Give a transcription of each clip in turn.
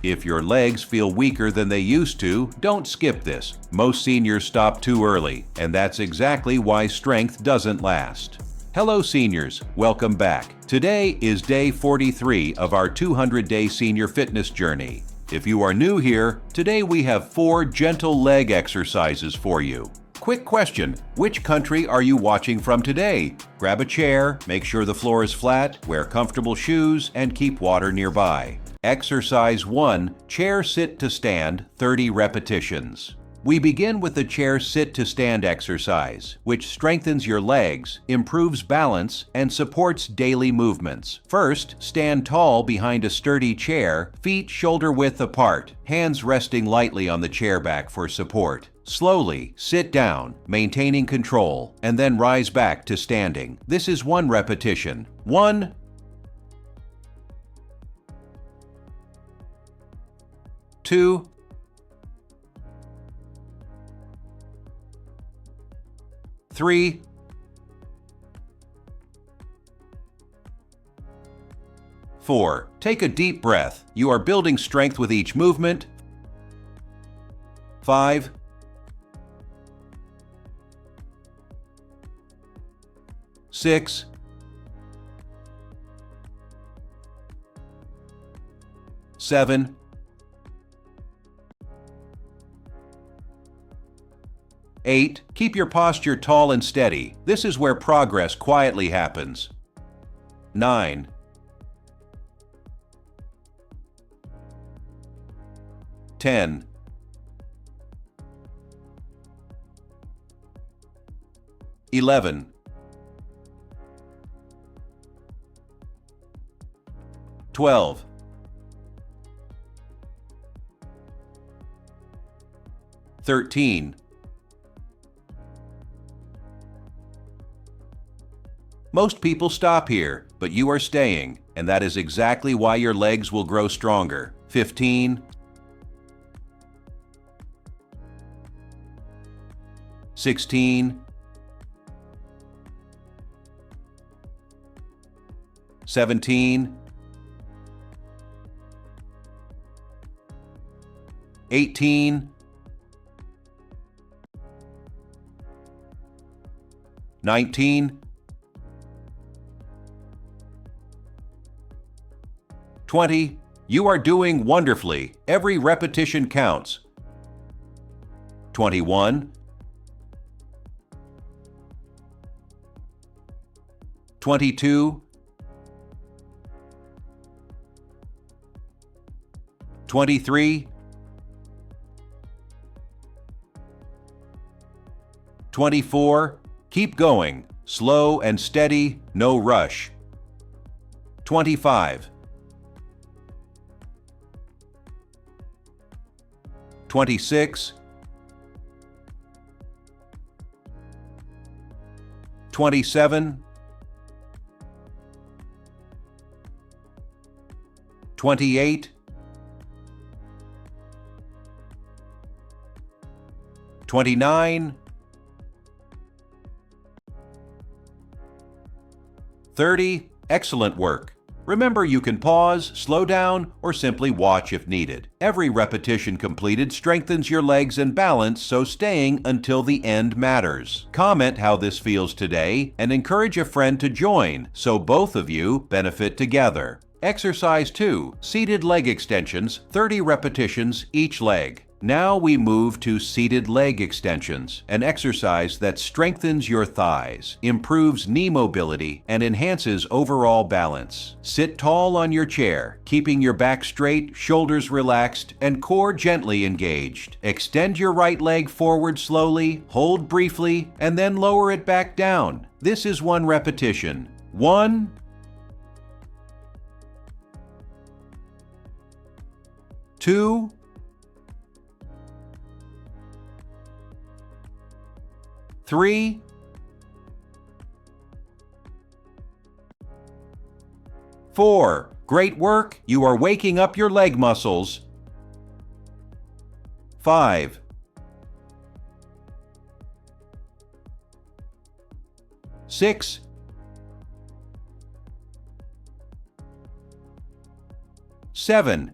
If your legs feel weaker than they used to, don't skip this. Most seniors stop too early, and that's exactly why strength doesn't last. Hello seniors, welcome back. Today is day 43 of our 200-day senior fitness journey. If you are new here, today we have 4 gentle leg exercises for you. Quick question, which country are you watching from today? Grab a chair, make sure the floor is flat, wear comfortable shoes, and keep water nearby. Exercise 1, chair sit to stand, 30 repetitions. We begin with the chair sit to stand exercise, which strengthens your legs, improves balance, and supports daily movements. First, stand tall behind a sturdy chair, feet shoulder width apart, hands resting lightly on the chair back for support. Slowly sit down, maintaining control, and then rise back to standing. This is 1 repetition. 1, 2, 3, 4. Take a deep breath. You are building strength with each movement. 5, 6, 7, 8. Keep your posture tall and steady. This is where progress quietly happens. 9, 10, 11, 12, 13. Most people stop here, but you are staying, and that is exactly why your legs will grow stronger. 15, 16, 17, 18, 19, 20. You are doing wonderfully. Every repetition counts. 21, 22, 23, 24. Keep going. Slow and steady, no rush. 25, 26, 27, 28, 29, 30. Excellent work. Remember, you can pause, slow down, or simply watch if needed. Every repetition completed strengthens your legs and balance, so staying until the end matters. Comment how this feels today and encourage a friend to join so both of you benefit together. Exercise 2, seated leg extensions, 30 repetitions each leg. Now we move to seated leg extensions, an exercise that strengthens your thighs, improves knee mobility, and enhances overall balance. Sit tall on your chair, keeping your back straight, shoulders relaxed, and core gently engaged. Extend your right leg forward slowly, hold briefly, and then lower it back down. This is 1 repetition. 1, 2, 3, 4. Great work. You are waking up your leg muscles. 5, 6, 7,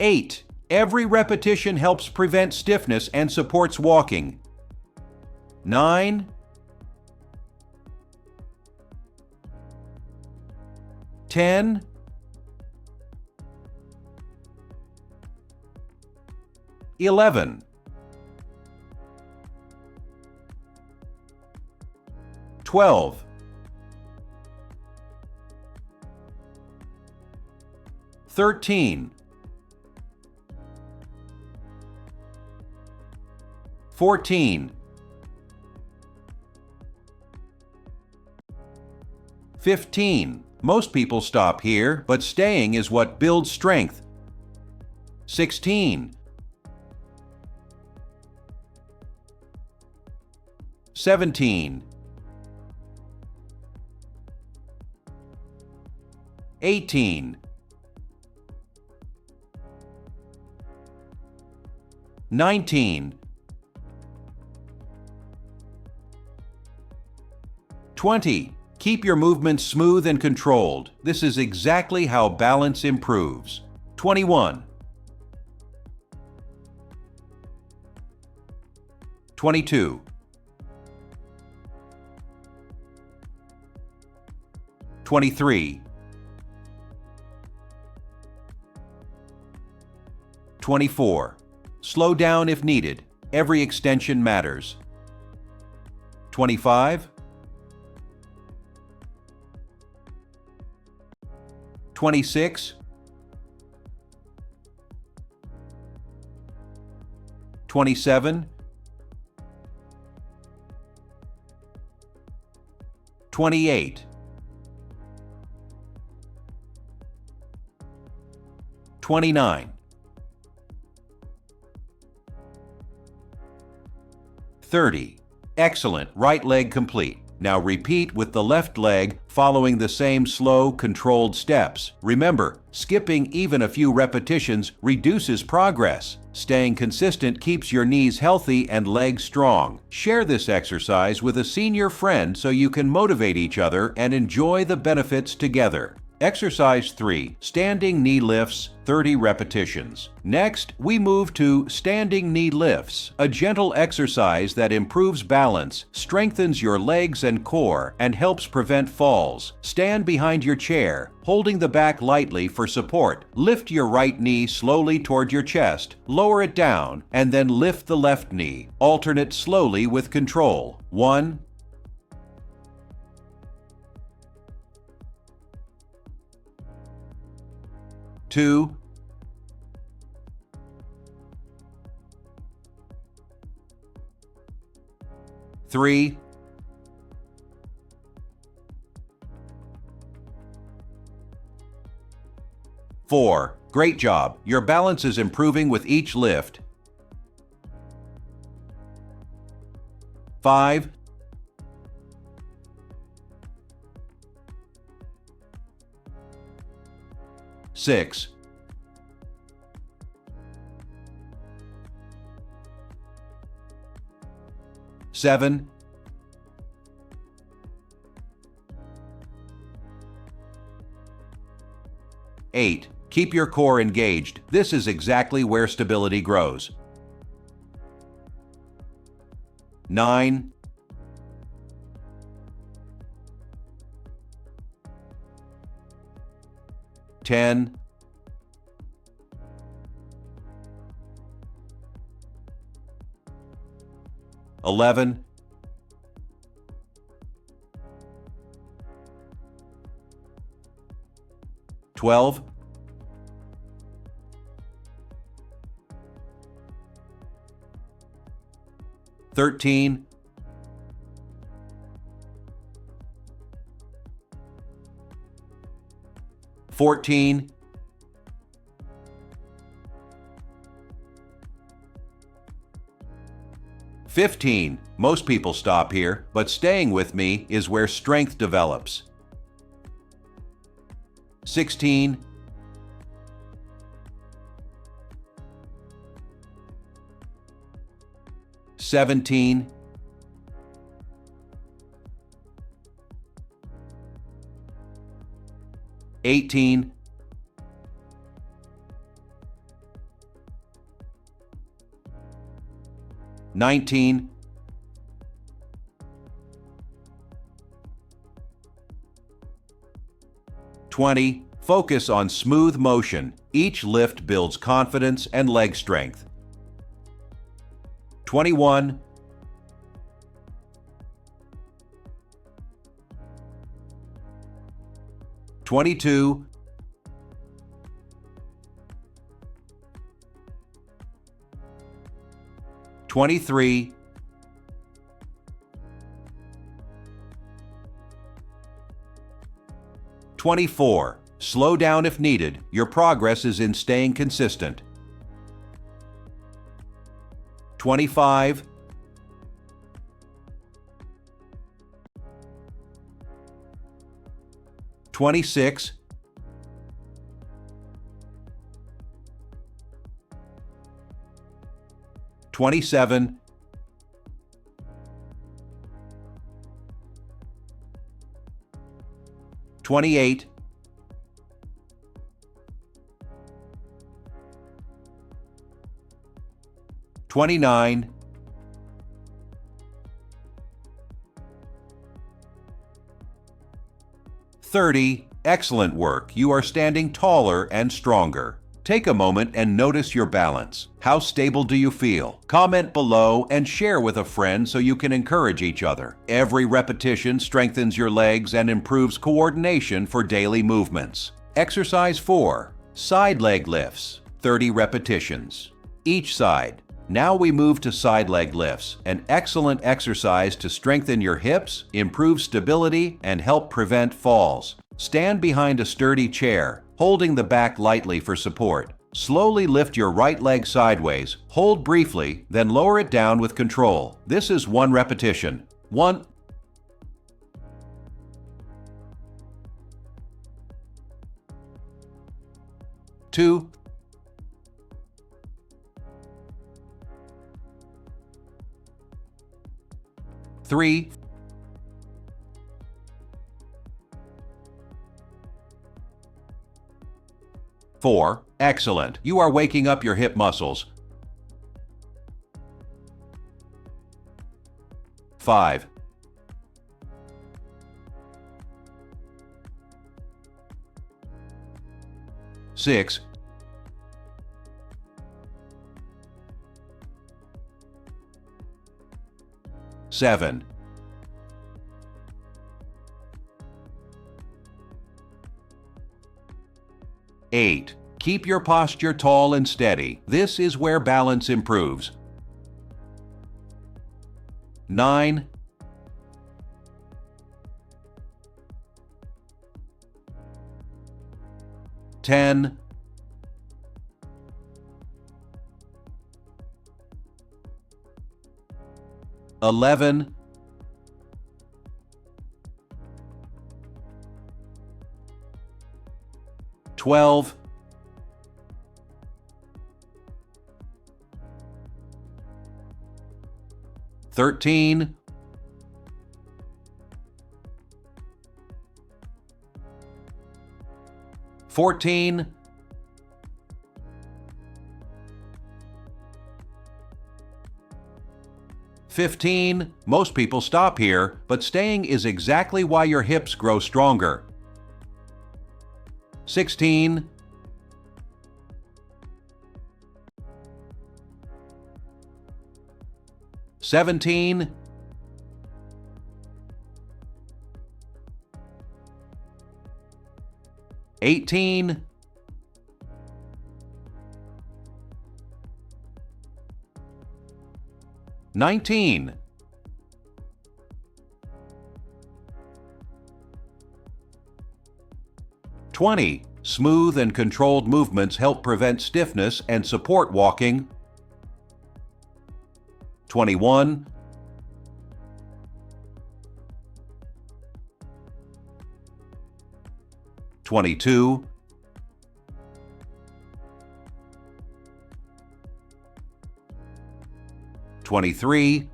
8. Every repetition helps prevent stiffness and supports walking. 9. 10. 11. 12. 13. 14. 15. Most people stop here, but staying is what builds strength. 16. 17. 18. 19. 20. Keep your movements smooth and controlled. This is exactly how balance improves. 21. 22. 23. 24. Slow down if needed. Every extension matters. 25. 26. 27. 28. 29. 30. Excellent. Right leg complete. Now repeat with the left leg, following the same slow, controlled steps. Remember, skipping even a few repetitions reduces progress. Staying consistent keeps your knees healthy and legs strong. Share this exercise with a senior friend so you can motivate each other and enjoy the benefits together. Exercise 3. Standing knee lifts, 30 repetitions. Next, we move to standing knee lifts, a gentle exercise that improves balance, strengthens your legs and core, and helps prevent falls. Stand behind your chair, holding the back lightly for support. Lift your right knee slowly toward your chest, lower it down, and then lift the left knee. Alternate slowly with control. 1, 2, 3, 4. Great job. Your balance is improving with each lift. 5, 6, 7, 8. Keep your core engaged. This is exactly where stability grows. 9, 10, 11, 12, 13, 14, 15. Most people stop here, but staying with me is where strength develops. 16, 17, 18, 19, 20. Focus on smooth motion. Each lift builds confidence and leg strength. 21, 22, 23, 24. Slow down if needed. Your progress is in staying consistent. 25, 26, 27, 28, 29, 30. Excellent work. You are standing taller and stronger. Take a moment and notice your balance. How stable do you feel? Comment below and share with a friend so you can encourage each other. Every repetition strengthens your legs and improves coordination for daily movements. Exercise 4. Side leg lifts. 30 repetitions. Each side. Now we move to side leg lifts, an excellent exercise to strengthen your hips, improve stability, and help prevent falls. Stand behind a sturdy chair, holding the back lightly for support. Slowly lift your right leg sideways, hold briefly, then lower it down with control. This is 1 repetition. 1, 2, 3, 4. Excellent. You are waking up your hip muscles. 5, 6, 7, 8. Keep your posture tall and steady. This is where balance improves. 9, 10, 11, 12, 13, 14, 15. Most people stop here, but staying is exactly why your hips grow stronger. 16, 17, 18, 19, 20. Smooth and controlled movements help prevent stiffness and support walking. 21, 22, 23,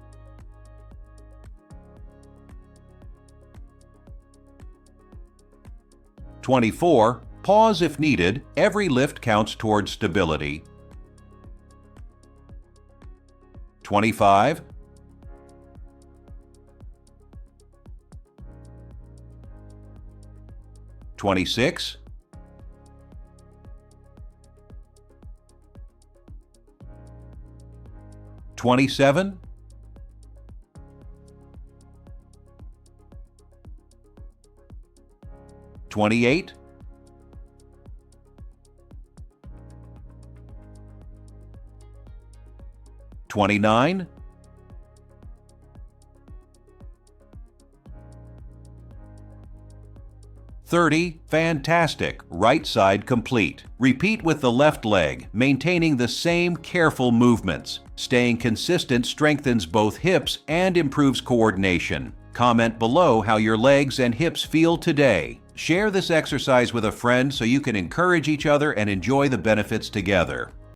24. Pause if needed. Every lift counts towards stability. 25, 26, 27, 28, 29, 30, fantastic, right side complete. Repeat with the left leg, maintaining the same careful movements. Staying consistent strengthens both hips and improves coordination. Comment below how your legs and hips feel today. Share this exercise with a friend so you can encourage each other and enjoy the benefits together.